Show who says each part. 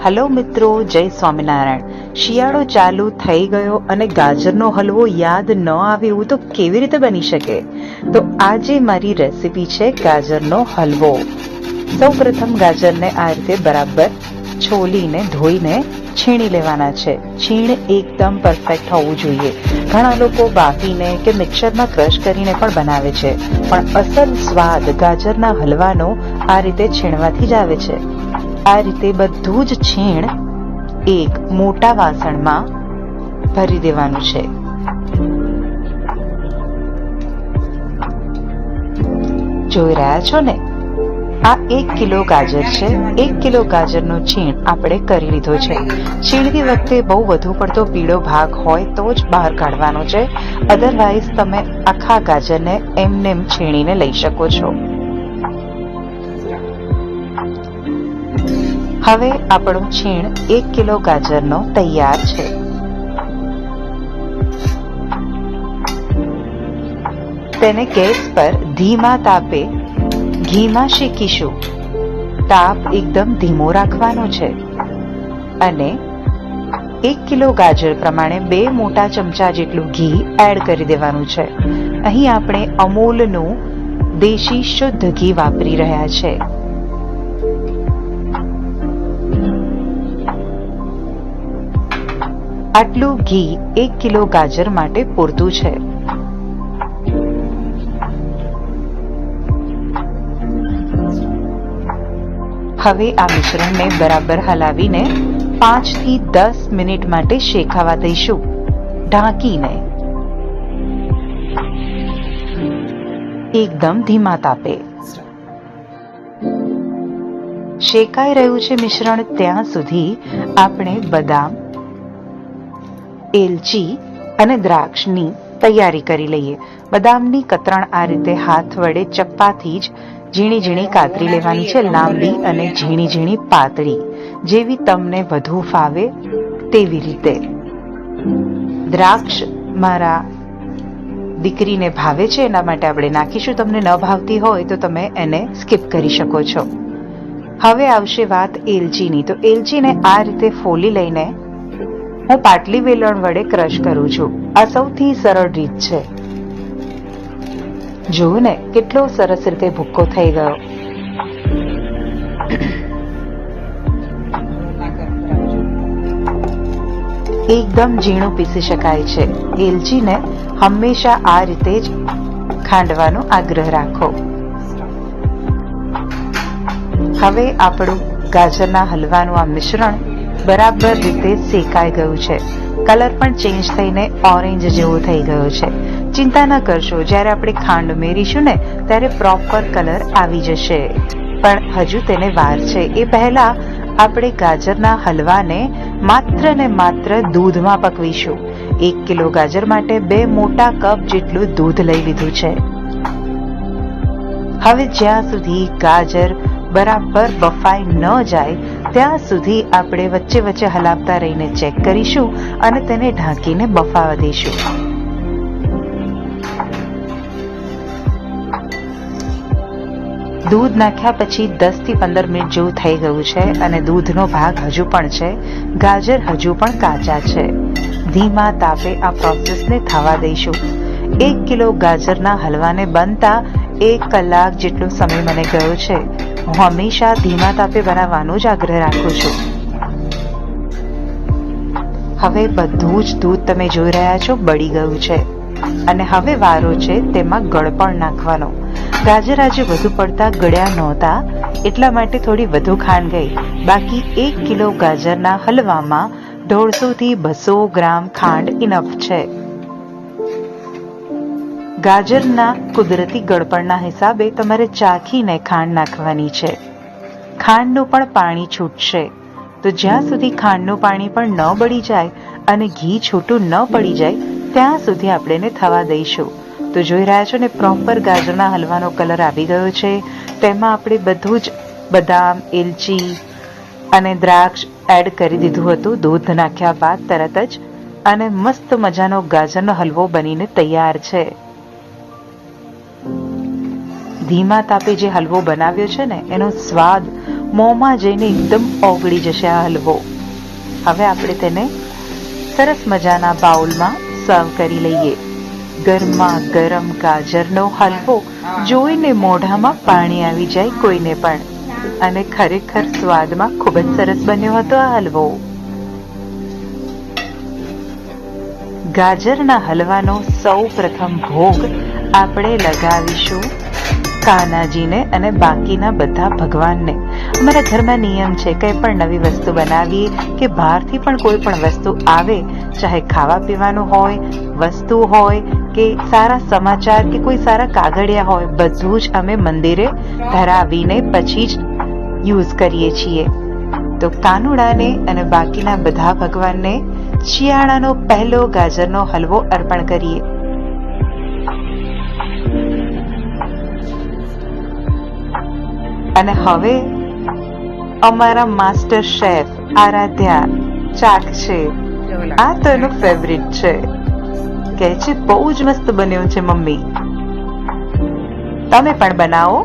Speaker 1: Hello મિત્રો, જય સ્વામિનારાયણ. શિયાળો ચાલુ થઈ ગયો અને ગાજરનો હલવો યાદ ન આવે એવું તો કેવી રીતે બની શકે? તો આજે મારી રેસીપી છે ગાજરનો હલવો. સૌ પ્રથમ ગાજરને આ રીતે બરાબર છોલીને ધોઈને છીણી લેવાના છે. છીણ એકદમ પરફેક્ટ હોવું જોઈએ. ઘણા લોકો બાફીને કે મિક્સરમાં ક્રશ કરીને પણ બનાવે છે, પણ અસલ સ્વાદ ગાજરના હલવાનો આ રીતે છીણવાથી જ આવે છે. આ રીતે બધું જ છીણ એક મોટા વાસણમાં ભરી દેવાનું છે. જોઈ રહ્યા છો ને, આ 1 કિલો ગાજર છે. 1 કિલો ગાજરનો છીણ આપણે કરી લીધો છે. છીણતી વખતે બહુ વધુ પડતો પીળો ભાગ હોય તો જ બહાર કાઢવાનો છે, અધરવાઇઝ તમે આખા ગાજરને એમનેમ છીણીને લઈ શકો છો. હવે આપણું છીણ 1 કિલો ગાજરનો તૈયાર છે. તેને ગેસ પર ધીમા તાપે ઘીમાં શેકીશું. તાપ એકદમ ધીમો રાખવાનો છે અને 1 કિલો ગાજર પ્રમાણે 2 મોટા ચમચા જેટલું ઘી એડ કરી દેવાનું છે. અહીં આપણે અમૂલનું દેશી શુદ્ધ ઘી વાપરી રહ્યા છે. આટલું ઘી 1 કિલો ગાજર માટે પૂરતું છે. હવે આ મિશ્રણને બરાબર હલાવીને 5 થી 10 મિનિટ માટે શેકાવા દઈશું, ઢાંકીને એકદમ ધીમા તાપે. શેકાઈ રહ્યું છે મિશ્રણ ત્યાં સુધી આપણે બદામ, એલચી અને દ્રાક્ષની તૈયારી કરી લઈએ. બદામની કતરણ આ રીતે હાથ વડે ચપ્પાથી જ ઝીણી ઝીણી કાતરી લેવાની છે, લાંબી અને ઝીણી ઝીણી પાતળી, જેવી તમને વધુ ફાવે તેવી રીતે. દ્રાક્ષ મારા દીકરીને ભાવે છે, એના માટે આપણે નાખીશું. તમને ન ભાવતી હોય તો તમે એને સ્કીપ કરી શકો છો. હવે આવશે વાત એલચીની. તો એલચીને આ રીતે ફોલી લઈને હું પાટલી વેલણ વડે ક્રશ કરું છું. આ સૌથી સરળ રીત છે. જુઓ ને, કેટલો સરસ રીતે ભૂક્કો થઈ ગયો. એકદમ ઝીણું પીસી શકાય છે. એલચીને હંમેશા આ રીતે જ ખાંડવાનો આગ્રહ રાખો. હવે આપણું ગાજરના હલવાનું આ મિશ્રણ બરાબર રીતે શેકાઈ ગયું છે. કલર પણ ચેન્જ થઈને ઓરેન્જ જેવો થઈ ગયો છે. ચિંતા ન કરશો, જ્યારે આપણે ખાંડ ઉમેરીશું ને ત્યારે પ્રોપર કલર આવી જશે, પણ હજુ તેને વાર છે. એ પહેલા આપણે ગાજરના હલવાને માત્ર ને માત્ર દૂધમાં પકવીશું. 1 કિલો ગાજર માટે 2 મોટા કપ જેટલું દૂધ લઈ લીધું છે. હવે જ્યાં સુધી ગાજર બરાબર બફાઈ ન જાય ત્યાં સુધી આપણે વચ્ચે વચ્ચે હલાવતા રહીને ચેક કરીશું અને તેને ઢાંકીને બફાવા દઈશું. દૂધ નાખ્યા પછી 10 થી 15 મિનિટ જેવું થઈ ગયું છે અને દૂધનો ભાગ હજુ પણ છે. ગાજર હજુ પણ કાચા છે. ધીમા તાપે આ પ્રોસેસને થવા દઈશું. 1 કિલો ગાજરના હલવાને બનતા 1 કલાક જેટલો સમય મને ગયો છે. હું હંમેશા ધીમા તાપે બનાવવાનો જ આગ્રહ રાખું છું. હવે બધું જ દૂધ તમે જોઈ રહ્યા છો બળી ગયું છે અને હવે વારો છે તેમાં ગળપણ નાખવાનો. ગાજર આજે વધુ પડતા ગળ્યા નહોતા, એટલા માટે થોડી વધુ ખાંડ ગઈ. બાકી 1 કિલો ગાજરના હલવામાં 150 થી 200 ગ્રામ ખાંડ ઇનફ છે. ગાજરના કુદરતી ગળપણના હિસાબે તમારે ચાખીને ખાંડ નાખવાની છે. ખાંડનું પણ પાણી છૂટશે, તો જ્યાં સુધી ખાંડનું પાણી પણ ન બળી જાય અને ઘી છૂટું ન પડી જાય ત્યાં સુધી આપણે એને થવા દઈશું. તો જોઈ રહ્યા છો ને, પ્રોપર ગાજરના હલવાનો કલર આવી ગયો છે. તેમાં આપણે બધું જ બદામ, એલચી અને દ્રાક્ષ એડ કરી દીધું હતું દૂધ નાખ્યા બાદ તરત જ, અને મસ્ત મજાનો ગાજરનો હલવો બનીને તૈયાર છે. ધીમા તાપે જે હલવો બનાવ્યો છે ને, એનો સ્વાદ મોંમાં જઈને એકદમ ઓગળી જશે આ હલવો. હવે આપણે તેને સરસ મજાના બાઉલમાં સર્વ કરી લઈએ. ગરમા ગરમ ગાજરનો હલવો જોઈને મોઢામાં પાણી આવી જાય કોઈને પણ. અને ખરેખર સ્વાદમાં ખૂબ જ સરસ બન્યો હતો આ હલવો. ગાજરના હલવાનો સૌ પ્રથમ ભોગ આપણે લગાવીશું કાનાજીને અને બાકીના બધા ભગવાનને. અમારા ઘરમાં નિયમ છે કંઈ પણ નવી વસ્તુ બનાવીએ કે બહારથી પણ કોઈ પણ વસ્તુ આવે, ચાહે ખાવા પીવાનું હોય, વસ્તુ હોય કે સારા સમાચાર કે કોઈ સારા કાગળિયા હોય, બધું જ અમે મંદિરે ધરાવીને પછી જ યુઝ કરીએ છીએ. તો કાનુડાને અને બાકીના બધા ભગવાનને શિયાળાનો પહેલો ગાજરનો હલવો અર્પણ કરીએ. અને હવે અમારા માસ્ટર શેફ આરાધ્યા ચાખશે. આ તો એનો ફેવરિટ છે. કહે છે બહુ જ મસ્ત બન્યો છે મમ્મી, તમે પણ બનાવો.